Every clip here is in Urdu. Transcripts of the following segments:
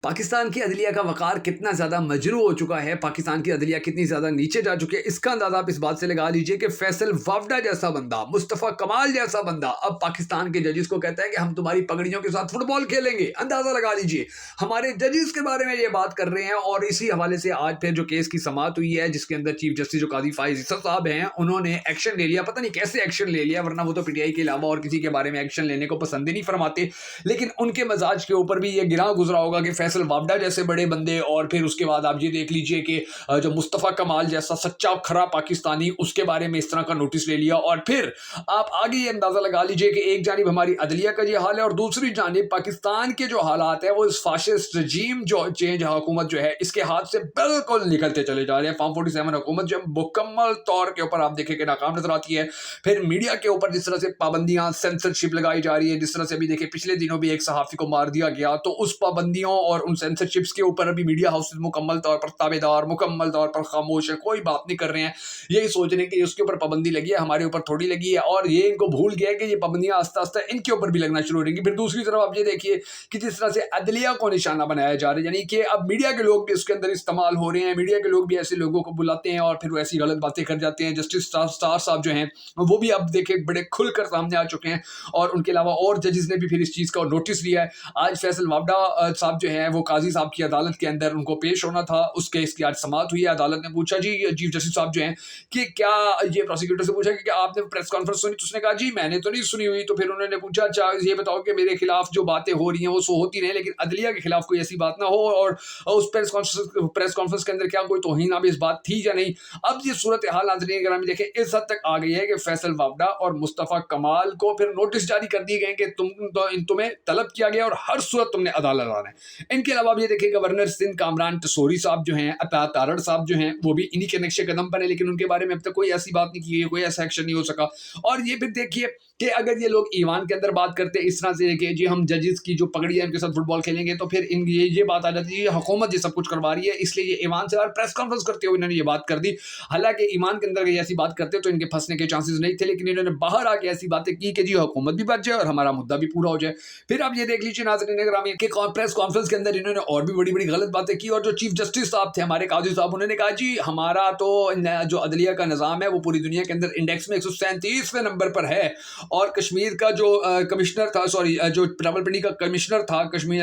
پاکستان کی عدلیہ کا وقار کتنا زیادہ مجروح ہو چکا ہے، پاکستان کی عدلیہ کتنی زیادہ نیچے جا چکی ہے، اس کا اندازہ آپ اس بات سے لگا لیجئے کہ فیصل وافدہ جیسا بندہ، مصطفیٰ کمال جیسا بندہ اب پاکستان کے ججز کو کہتا ہے کہ ہم تمہاری پگڑیوں کے ساتھ فٹ بال کھیلیں گے۔ اندازہ لگا لیجئے ہمارے ججز کے بارے میں یہ بات کر رہے ہیں، اور اسی حوالے سے آج پھر جو کیس کی سماعت ہوئی ہے جس کے اندر چیف جسٹس جو قاضی فائز عیسیٰ صاحب ہیں، انہوں نے ایکشن لے لیا۔ پتہ نہیں کیسے ایکشن لے لیا، ورنہ وہ تو پی ٹی آئی کے علاوہ اور کسی کے بارے میں ایکشن لینے کو پسند ہی نہیں فرماتے، لیکن ان کے مزاج کے اوپر بھی یہ گراں گزرا ہوگا کہ فیصل وافدہ جیسے بڑے بندے، اور پھر اس کے بعد آپ یہ دیکھ لیجئے کہ جو مصطفیٰ کمال جیسا سچا کھرا پاکستانی، اس کے بارے میں اس طرح کا نوٹس لے لیا، اور پھر آپ آگے یہ اندازہ لگا لیجئے کہ ایک جانب ہماری عدلیہ کا یہ حال ہے، اور دوسری جانب پاکستان کے جو حالات ہیں وہ اس فاشسٹ رجیم جو چینج حکومت جو ہے اس کے ہاتھ سے بالکل نکلتے چلے جا رہے ہیں۔ فارم 47 حکومت جو مکمل طور کے اوپر آپ دیکھیں کہ ناکام نظر آتی ہے۔ پھر میڈیا کے اوپر جس طرح سے پابندیاں، سینسرشپ لگائی جا رہی ہے، جس طرح سے ابھی دیکھیں پچھلے دنوں بھی ایک صحافی کو مار دیا گیا، تو اس پابندیوں اور ان سینسرشپس کے اوپر ابھی میڈیا ہاؤسز مکمل طور پر تابع دار، مکمل طور پر خاموش ہے، کوئی بات نہیں کر رہے ہیں، یہی سوچ رہے ہیں کہ اس کے اوپر پابندی لگی ہے، ہمارے اوپر تھوڑی لگی ہے، اور یہ ان کو بھول گیا کہ یہ پابندیاں آہستہ آہستہ ان کے اوپر بھی لگنا شروع ہو رہی ہیں۔ پھر دوسری طرف آپ یہ دیکھیے کہ جس طرح سے عدلیہ کو نشانہ بنایا جا رہا ہے، یعنی کہ اب میڈیا کے لوگ بھی اس کے اندر استعمال ہو رہے ہیں، میڈیا کے لوگ بھی ایسے لوگوں کو بلاتے ہیں اور پھر وہ ایسی غلط باتیں کر جاتے ہیں۔ جسٹس اسٹار صاحب جو ہیں وہ بھی اب دیکھیں بڑے کھل کر سامنے آ چکے ہیں، اور ان کے علاوہ اور ججز نے بھی پھر اس چیز کا نوٹس لیا ہے۔ آج فیصل وافدہ صاحب جو ہیں وہ قاضی صاحب کی عدالت کے اندر ان کو پیش ہونا تھا، اس کیس کی آج سماعت ہوئی ہے۔ عدالت نے پوچھا جی چیف جسٹس صاحب جو ہیں کہ کیا یہ پروسیکیوٹر سے پوچھا کہ کیا آپ نے پریس کانفرنس سنی، تو اس نے کہا جی میں نے تو نہیں سنی ہوئی۔ تو پھر انہوں نے پوچھا اچھا یہ بتاؤ کہ میرے خلاف جو باتیں ہو رہی ہیں وہ سو ہوتی رہیں، لیکن عدلیہ کے خلاف کوئی ایسی بات نہ ہو، اور اس پریس کانفرنس کے اندر کیا کوئی توہین آمیز بات تھی یا نہیں۔ اب یہ صورتحال ناظرین گرامی دیکھیں اس حد تک آ گئی ہے کہ فیصل وافدہ اور مصطفیٰ کمال کو پھر نوٹس جاری کر دیے گئے کہ تمہیں طلب کیا گیا اور ہر صورت تم نے عدالت آنا ہے۔ ان کے علاوہ آپ یہ دیکھیں گورنر سندھ کامران ٹسوری صاحب جو ہیں، عطا تارڑ صاحب جو ہیں، وہ بھی انہی کے نقش قدم پر ہیں، لیکن ان کے بارے میں اب تک کوئی ایسی بات نہیں کی ہے، کوئی ایسا ایکشن نہیں ہو سکا۔ اور یہ پھر دیکھیے کہ اگر یہ لوگ ایوان کے اندر بات کرتے اس طرح سے کہ جی ہم ججز کی جو پگڑی ہے ان کے ساتھ فٹ بال کھیلیں گے، تو پھر یہ بات آ جاتی ہے یہ حکومت یہ سب کچھ کروا رہی ہے، اس لیے یہ ایوان سے پریس کانفرنس کرتے ہوئے انہوں نے یہ بات کر دی۔ حالانکہ ایمان کے اندر ایسی بات کرتے تو ان کے پھنسنے کے چانسز نہیں تھے، لیکن انہوں نے باہر آ کے ایسی باتیں کی کہ جی حکومت بھی بچ جائے اور ہمارا مدعا بھی پورا ہو جائے۔ پھر آپ یہ دیکھ لیجیے ناظرین گرامی کہ پریس کانفرنس کے اندر انہوں نے اور بھی بڑی بڑی غلط باتیں کی، اور جو چیف جسٹس صاحب تھے ہمارے قاضی صاحب، انہوں نے کہا جی ہمارا تو جو عدلیہ کا نظام ہے وہ پوری دنیا کے اندر انڈیکس میں 137ویں نمبر پر ہے، اور کشمیر کا جو کمشنر تھا، جو راولپنڈی کا کمشنر تھا،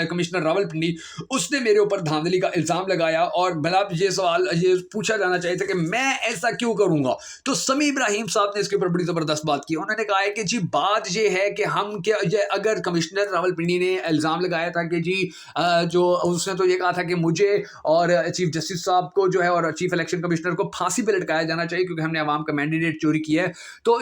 کمشنر راولپنڈی، اس نے میرے اوپر دھاندلی کا الزام لگایا، اور بھلا یہ سوال یہ پوچھا جانا چاہیے تھا کہ میں ایسا کیوں کروں گا۔ تو سمیع ابراہیم صاحب نے اس کے اوپر بڑی زبردست بات کی، انہوں نے کہا ہے کہ جی بات یہ ہے کہ ہم کیا اگر کمشنر راولپنڈی نے الزام لگایا تھا کہ جی جو اس نے تو یہ کہا تھا کہ مجھے اور چیف جسٹس صاحب کو جو ہے اور چیف الیکشن کمشنر کو پھانسی پہ لٹکایا جانا چاہیے کیونکہ ہم نے عوام کا مینڈیٹ چوری کیا ہے، تو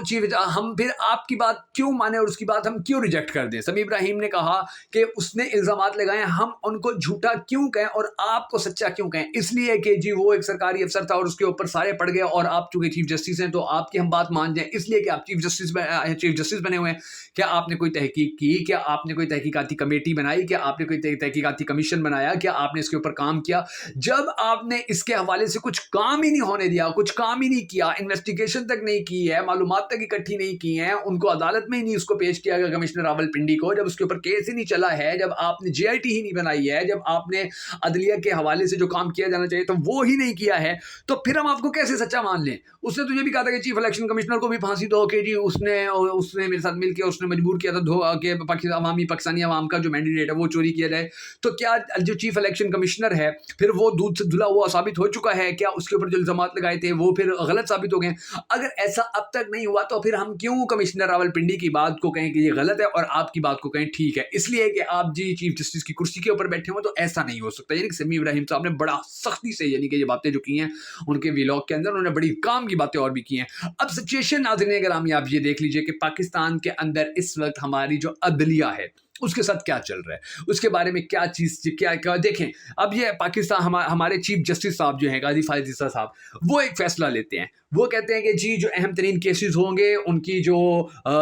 ہم پھر آپ کی بات کیوں مانیں اور اس کی بات ہم کیوں ریجیکٹ کر دیں۔ سمیع ابراہیم نے کہا کہ اس نے الزامات لگائے، ہم ان کو جھوٹا کیوں کہیں اور آپ کو سچا کیوں کہیں، اس لیے کہ جی وہ ایک سرکاری افسر تھا اور اس کے اوپر سارے پڑ گئے، اور آپ چونکہ چیف جسٹس ہیں تو آپ کی ہم بات مان جائیں، اس لیے کہ آپ چیف جسٹس بنے ہوئے ہیں۔ کیا آپ نے کوئی تحقیق کی؟ کیا آپ نے کوئی تحقیقاتی کمیٹی بنائی؟ کیا آپ نے کوئی تحقیقاتی کمیشن بنایا؟ کیا آپ نے اس کے اوپر کام کیا؟ جب آپ نے اس کے حوالے سے کچھ کام ہی نہیں ہونے دیا، کچھ کام ہی نہیں کیا، انویسٹیگیشن تک نہیں کی ہے، معلومات تک اکٹھی نہیں کی ہیں، ان کو عدالت میں ہی نہیں اس کو پیش کیا گیا کمشنر راولپنڈی کو، جب اس کے اوپر کیس ہی نہیں چلا ہے، جب آپ نے جے آئی ٹی ہی نہیں بنائی ہے، جب آپ نے عدلیہ کے حوالے سے جو کام کیا جانا چاہیے تو وہ ہی نہیں کیا ہے، تو پھر ہم آپ کو کیسے سچا مان لیں؟ اس نے تو یہ بھی کہا تھا کہ چیف الیکشن کمشنر کو بھی پھانسی دو کہ جی اس نے میرے ساتھ مل کے اس نے مجبور کیا تھا کہ پاکستانی عوام کا جو مینڈیٹ ہے وہ چوری کیا جائے۔ تو کیا جو چیف الیکشن کمشنر ہے پھر وہ دودھ سے دھلا ہوا ثابت ہو چکا ہے؟ کیا اس کے اوپر جو الزامات لگائے تھے وہ پھر غلط ثابت ہو گئے؟ اگر ایسا اب تک نہیں ہوا تو پھر ہم کیوں کمشنر راولپنڈی کی بات کو کہیں کہ یہ غلط ہے اور آپ کی بات کو کہیں ٹھیک ہے؟ اس لیے کہ آپ جی چیف جسٹس کی کرسی کے اوپر بیٹھے ہوں تو ایسا نہیں ہو سکتا۔ یعنی کہ سمیع ابراہیم صاحب نے بڑا سختی سے یعنی کہ یہ باتیں جو کی ہیں ان کے ویلاگ کے اندر، انہوں نے بڑی کام کی باتیں اور بھی کی ہیں۔ اب سچویشن ناظرین گرامی آپ یہ دیکھ لیجئے کہ پاکستان کے اندر اس وقت ہماری جو عدلیہ ہے اس کے ساتھ کیا چل رہا ہے، اس کے بارے میں کیا چیز کیا دیکھیں۔ اب یہ پاکستان ہمارے چیف جسٹس صاحب جو ہیں قاضی فائز عیسیٰ صاحب، وہ ایک فیصلہ لیتے ہیں، وہ کہتے ہیں کہ جی جو اہم ترین کیسز ہوں گے ان کی جو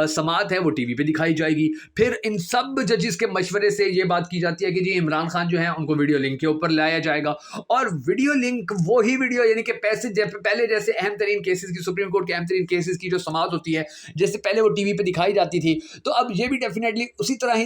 سماعت ہے وہ ٹی وی پہ دکھائی جائے گی۔ پھر ان سب ججز کے مشورے سے یہ بات کی جاتی ہے کہ جی عمران خان جو ہیں ان کو ویڈیو لنک کے اوپر لایا جائے گا، اور ویڈیو لنک وہی ویڈیو یعنی کہ پہلے جیسے اہم ترین کیسز کی سپریم کورٹ کے اہم ترین کیسز کی جو سماعت ہوتی ہے جیسے پہلے وہ ٹی وی پہ دکھائی جاتی تھی، تو اب یہ بھی ڈیفینیٹلی اسی طرح ہی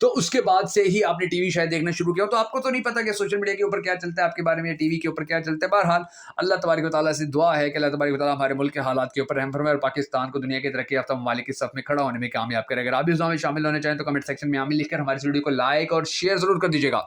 تو اس کے بعد سے ہی آپ نے ٹی وی شاید دیکھنا شروع کیا. تو آپ کو تو نہیں پتا کہ سوشل میڈیا کے اوپر کیا چلتا ہے آپ کے بارے میں، ٹی وی کے اوپر کیا چلتا ہے. بہرحال اللہ تبارک و تعالیٰ سے دعا ہے کہ اللہ تبارک و تعالیٰ ہمارے ملک کے حالات کے اوپر رحم فرمائے اور پاکستان کو دنیا کے ترقی یافتہ ممالک کی صف میں کھڑا ہونے میں کامیاب کرے. اگر آپ بھی اس دعا میں شامل ہونا چاہیں تو کمنٹ سیکشن میں آمین لکھ کر ہماری اس ویڈیو کو لائک اور شیئر ضرور کر دیجیے گا.